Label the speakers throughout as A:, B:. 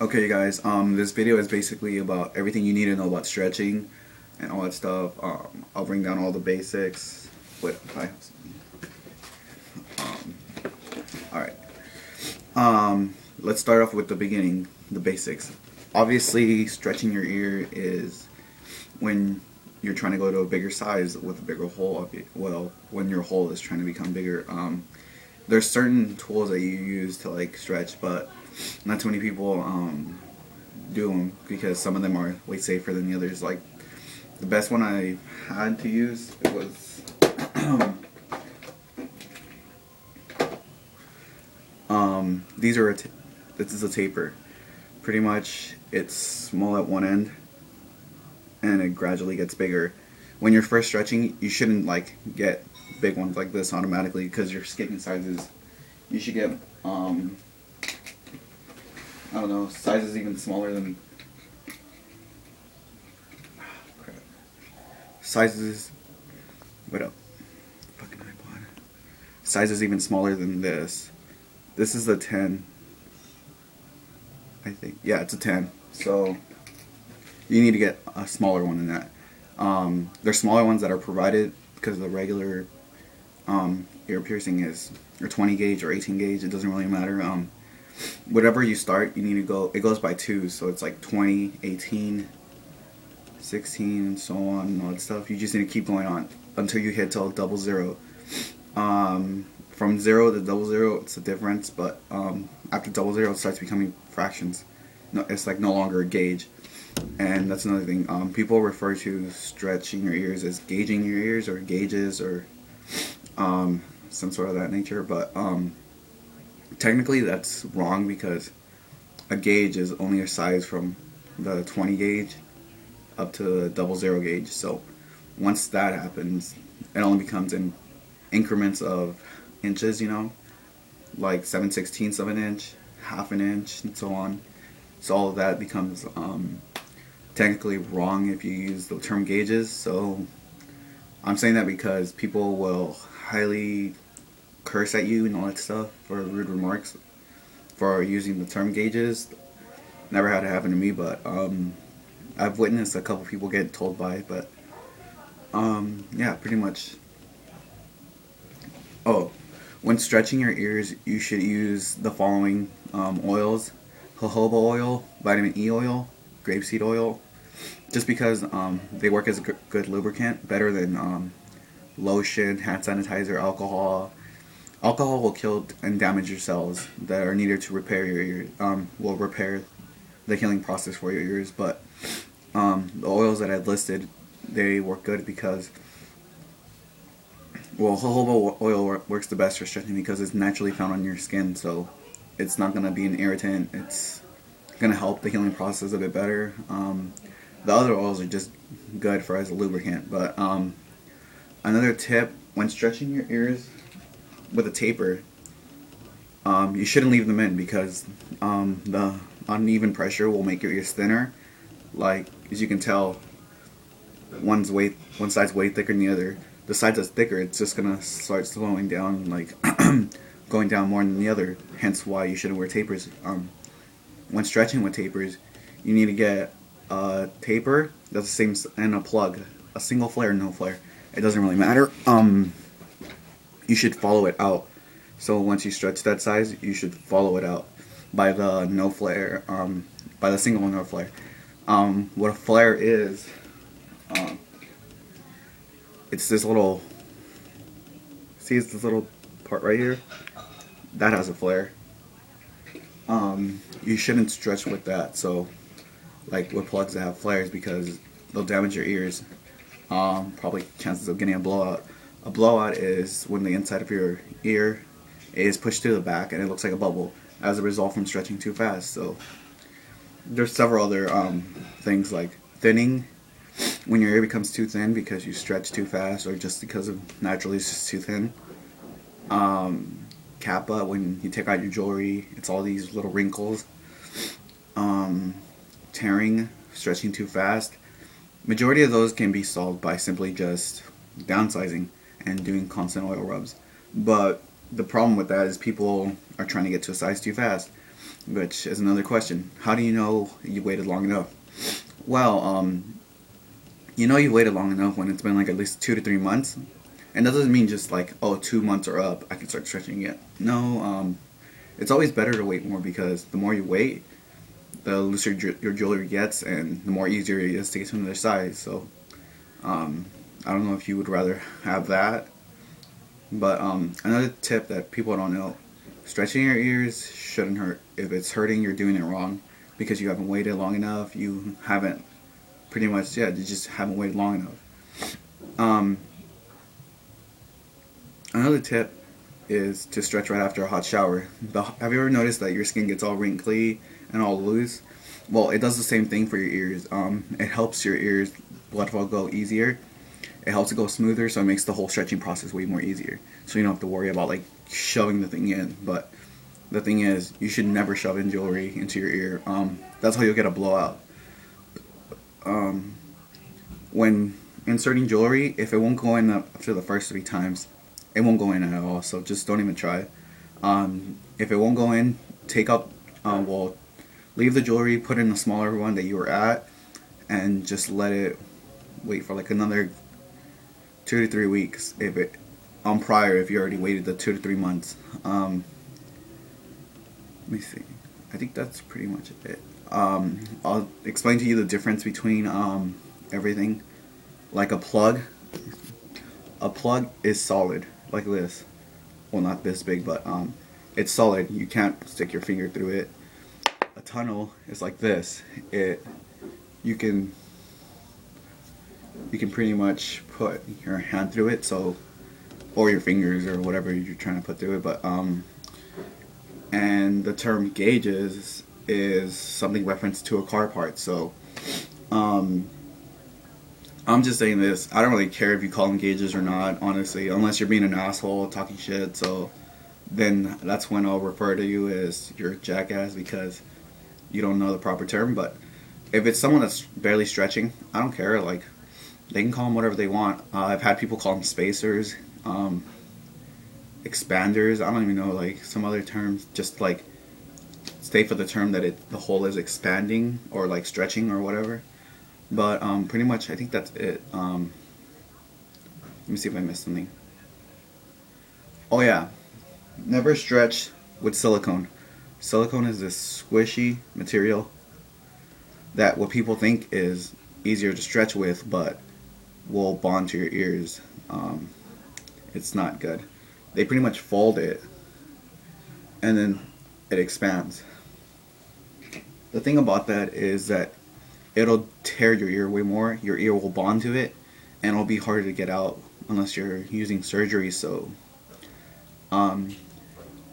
A: Okay, guys. This video is basically about everything you need to know about stretching and all that stuff. I'll bring down all the basics. Wait, hi. All right. Let's start off with the beginning, the basics. Obviously, stretching your ear is when you're trying to go to a bigger size with a bigger hole. Well, when your hole is trying to become bigger. There's certain tools that you use to like stretch, but not too many people do them because some of them are way safer than the others. Like the best one I had to use, it was this is a taper. Pretty much it's small at one end and it gradually gets bigger. When you're first stretching, you shouldn't like get big ones like this automatically because you're skipping sizes. You should get I don't know, sizes even smaller than sizes. What up? Fucking iPod. Sizes even smaller than this. This is a 10. I think. Yeah, it's a 10. So you need to get a smaller one than that. There's smaller ones that are provided because the regular ear piercing is or 20 gauge or 18 gauge. It doesn't really matter. Whatever you start, you need to go. It goes by twos, so it's like 20, 18, 16, and so on and all that stuff. You just need to keep going on until you hit till 00. From 0 to 00, it's a difference, but after 00, it starts becoming fractions. No, it's like no longer a gauge. And that's another thing. People refer to stretching your ears as gauging your ears or gauges or some sort of that nature, but technically that's wrong because a gauge is only a size from the 20 gauge up to the 00 gauge. So once that happens, it only becomes in increments of inches, like 7/16 of an inch, half an inch, and so on. So all of that becomes technically wrong if you use the term gauges. So I'm saying that because people will highly curse at you and all that stuff for rude remarks for using the term gauges. Never had it happen to me, but I've witnessed a couple people get told by it, but yeah, pretty much. Oh, when stretching your ears, you should use the following oils: jojoba oil, vitamin E oil, grapeseed oil, just because they work as a good lubricant, better than lotion, hand sanitizer, alcohol. Alcohol will kill and damage your cells that are needed to repair your ears. Will repair the healing process for your ears, but the oils that I've listed, they work good because, well, jojoba oil works the best for stretching because it's naturally found on your skin, so it's not going to be an irritant. It's going to help the healing process a bit better. The other oils are just good for as a lubricant, but another tip when stretching your ears with a taper, you shouldn't leave them in because the uneven pressure will make your ears thinner. Like, as you can tell, one side's way thicker than the other. The side that's thicker, it's just gonna start slowing down, like going down more than the other. Hence why you shouldn't wear tapers. When stretching with tapers, you need to get a taper that's the same and a plug, a single flare, no flare. It doesn't really matter. You should follow it out. So once you stretch that size, you should follow it out by the no flare, by the single no flare. What a flare is, it's this little, see this little part right here? That has a flare. You shouldn't stretch with that, so like with plugs that have flares because they'll damage your ears. Probably chances of getting a blowout. A blowout is when the inside of your ear is pushed to the back and it looks like a bubble as a result from stretching too fast. So there's several other things like thinning, when your ear becomes too thin because you stretch too fast or just because of naturally it's just too thin. Kappa, when you take out your jewelry, it's all these little wrinkles. Tearing, stretching too fast. Majority of those can be solved by simply just downsizing and doing constant oil rubs. But the problem with that is people are trying to get to a size too fast. which is another question. How do you know you waited long enough? Well, you know you waited long enough when it's been like at least 2 to 3 months. And that doesn't mean just like, oh, 2 months are up, I can start stretching it. No, it's always better to wait more, because the more you wait, the looser your jewelry gets, and the more easier it is to get to another size. So, I don't know if you would rather have that. But another tip that people don't know, stretching your ears shouldn't hurt. If it's hurting, you're doing it wrong, because you haven't waited long enough. You haven't, pretty much, yeah, you just haven't waited long enough. Another tip is to stretch right after a hot shower. Have you ever noticed that your skin gets all wrinkly and all loose? Well, it does the same thing for your ears. It helps your ears blood flow go easier. It helps it go smoother, so it makes the whole stretching process way more easier. So you don't have to worry about like shoving the thing in. But the thing is, you should never shove in jewelry into your ear. That's how you'll get a blowout. When inserting jewelry, if it won't go in after the first 3 times, it won't go in at all. So just don't even try. If it won't go in, take up, well, leave the jewelry, put in the smaller one that you were at, and just let it wait for like another 2 to 3 weeks. If it prior, if you already waited the 2 to 3 months. Let me see. I think that's pretty much it. I'll explain to you the difference between everything. Like a plug. A plug is solid, like this. Well, not this big, but it's solid. You can't stick your finger through it. A tunnel is like this. You can pretty much put your hand through it, so, or your fingers or whatever you're trying to put through it. But and the term gauges is something referenced to a car part. So I'm just saying this. I don't really care if you call them gauges or not, honestly, unless you're being an asshole talking shit. So then that's when I'll refer to you as you're a jackass, because you don't know the proper term. But if it's someone that's barely stretching, I don't care. Like, they can call them whatever they want. I've had people call them spacers, expanders. I don't even know, like, some other terms. Just like stay for the term that the hole is expanding or like stretching or whatever. But pretty much, I think that's it. Let me see if I missed something. Oh yeah, never stretch with silicone. Silicone is this squishy material that what people think is easier to stretch with, but will bond to your ears. It's not good. They pretty much fold it, and then it expands. The thing about that is that it'll tear your ear way more. Your ear will bond to it, and it'll be harder to get out unless you're using surgery. So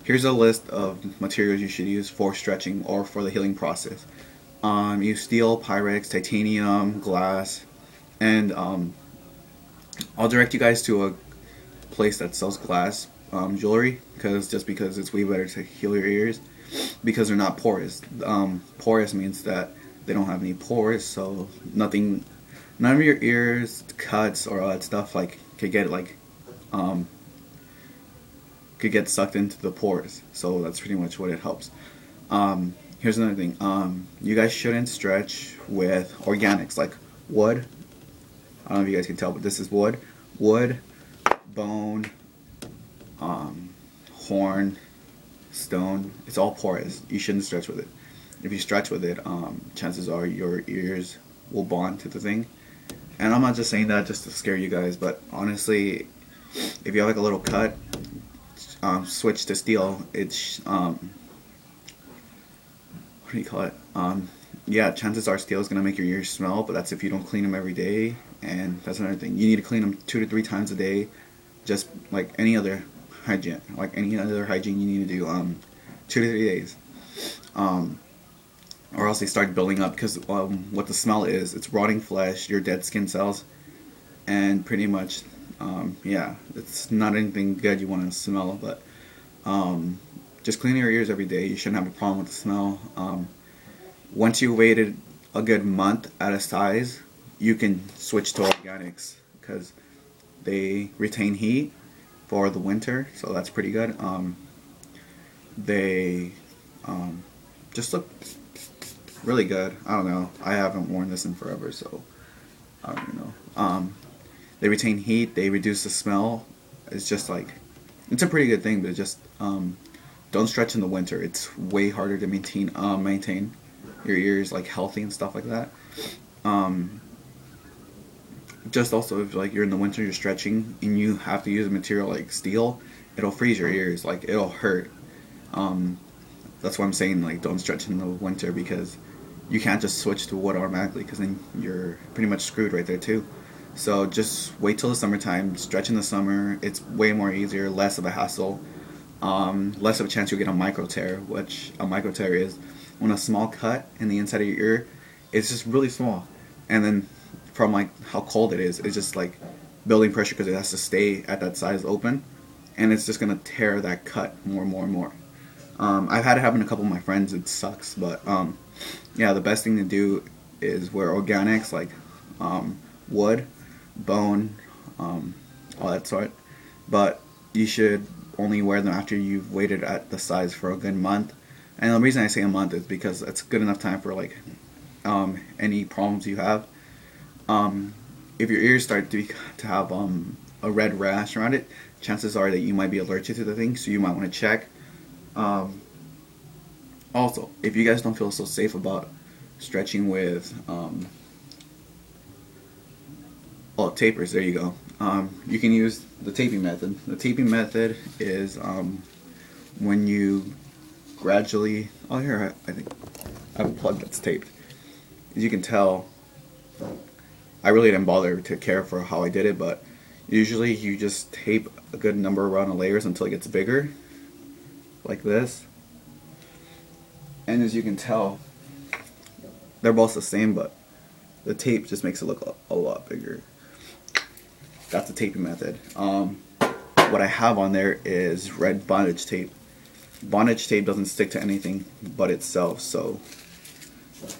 A: here's a list of materials you should use for stretching or for the healing process. Use steel, Pyrex, titanium, glass, and I'll direct you guys to a place that sells glass jewelry, because it's way better to heal your ears, because they're not porous. Porous means that they don't have any pores, so none of your ears, cuts, or all that stuff like could get sucked into the pores. So that's pretty much what it helps. Here's another thing. You guys shouldn't stretch with organics like wood. I don't know if you guys can tell, but this is wood. Wood, bone, horn, stone. It's all porous. You shouldn't stretch with it. If you stretch with it, chances are your ears will bond to the thing. And I'm not just saying that just to scare you guys, but honestly, if you have like a little cut, switch to steel. It's what do you call it? Yeah, chances are steel is gonna make your ears smell, but that's if you don't clean them every day. And that's another thing. You need to clean them 2 to 3 times a day, just like any other hygiene. Like any other hygiene, you need to do 2 to 3 days. Or else they start building up, because what the smell is, it's rotting flesh, your dead skin cells, and pretty much, yeah, it's not anything good you want to smell. But just clean your ears every day. You shouldn't have a problem with the smell. Once you waited a good month at a size, you can switch to organics, because they retain heat for the winter, so that's pretty good. They just look really good. I don't know. I haven't worn this in forever, so I don't even know. They retain heat. They reduce the smell. It's just like, it's a pretty good thing, but just don't stretch in the winter. It's way harder to maintain your ears like healthy and stuff like that. Just also, if like you're in the winter, you're stretching and you have to use a material like steel, it'll freeze your ears. Like, it'll hurt. That's why I'm saying, like, don't stretch in the winter, because you can't just switch to wood automatically, because then you're pretty much screwed right there too. So just wait till the summertime, stretch in the summer. It's way more easier, less of a hassle, less of a chance you'll get a micro tear, which a micro tear is when a small cut in the inside of your ear is just really small, and then from like how cold it is, it's just like building pressure because it has to stay at that size open, and it's just gonna tear that cut more and more and more. I've had it happen to a couple of my friends. It sucks, but yeah, the best thing to do is wear organics, like wood, bone, all that sort. But you should only wear them after you've waited at the size for a good month. And the reason I say a month is because it's good enough time for like any problems you have. If your ears start to have a red rash around it, chances are that you might be allergic to the thing, so you might want to check. Also, if you guys don't feel so safe about stretching with tapers, there you go. You can use the taping method. The taping method is when you gradually, oh here, I think I have a plug that's taped. As you can tell, I really didn't bother to care for how I did it, but usually you just tape a good number around the layers until it gets bigger, like this. And as you can tell, they're both the same, but the tape just makes it look a lot bigger. That's the taping method. What I have on there is red bondage tape. Bondage tape doesn't stick to anything but itself, so,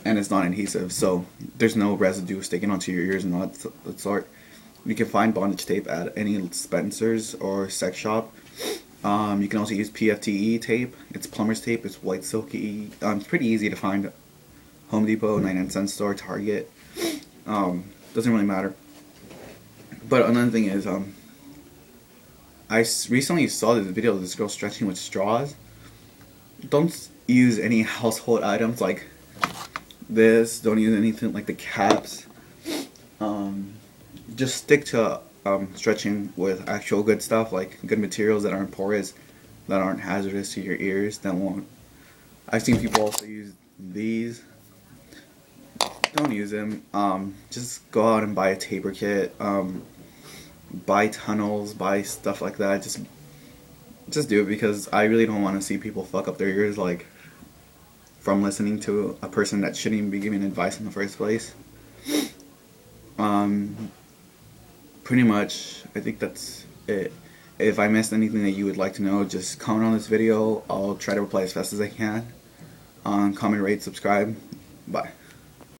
A: and it's non-adhesive, so there's no residue sticking onto your ears and all that sort. You can find bondage tape at any Spencer's or sex shop. You can also use PFTE tape. It's plumber's tape. It's white silky. It's pretty easy to find. Home Depot, 99-cent store, Target. Doesn't really matter. But another thing is, I recently saw this video of this girl stretching with straws. Don't use any household items like this. Don't use anything like the caps. Just stick to stretching with actual good stuff, like good materials that aren't porous, that aren't hazardous to your ears, that won't. I've seen people also use these. Don't use them. Just go out and buy a taper kit. Buy tunnels, buy stuff like that. Just do it, because I really don't want to see people fuck up their ears, like, from listening to a person that shouldn't even be giving advice in the first place. Pretty much, I think that's it. If I missed anything that you would like to know, just comment on this video. I'll try to reply as fast as I can. Comment, rate, subscribe. Bye.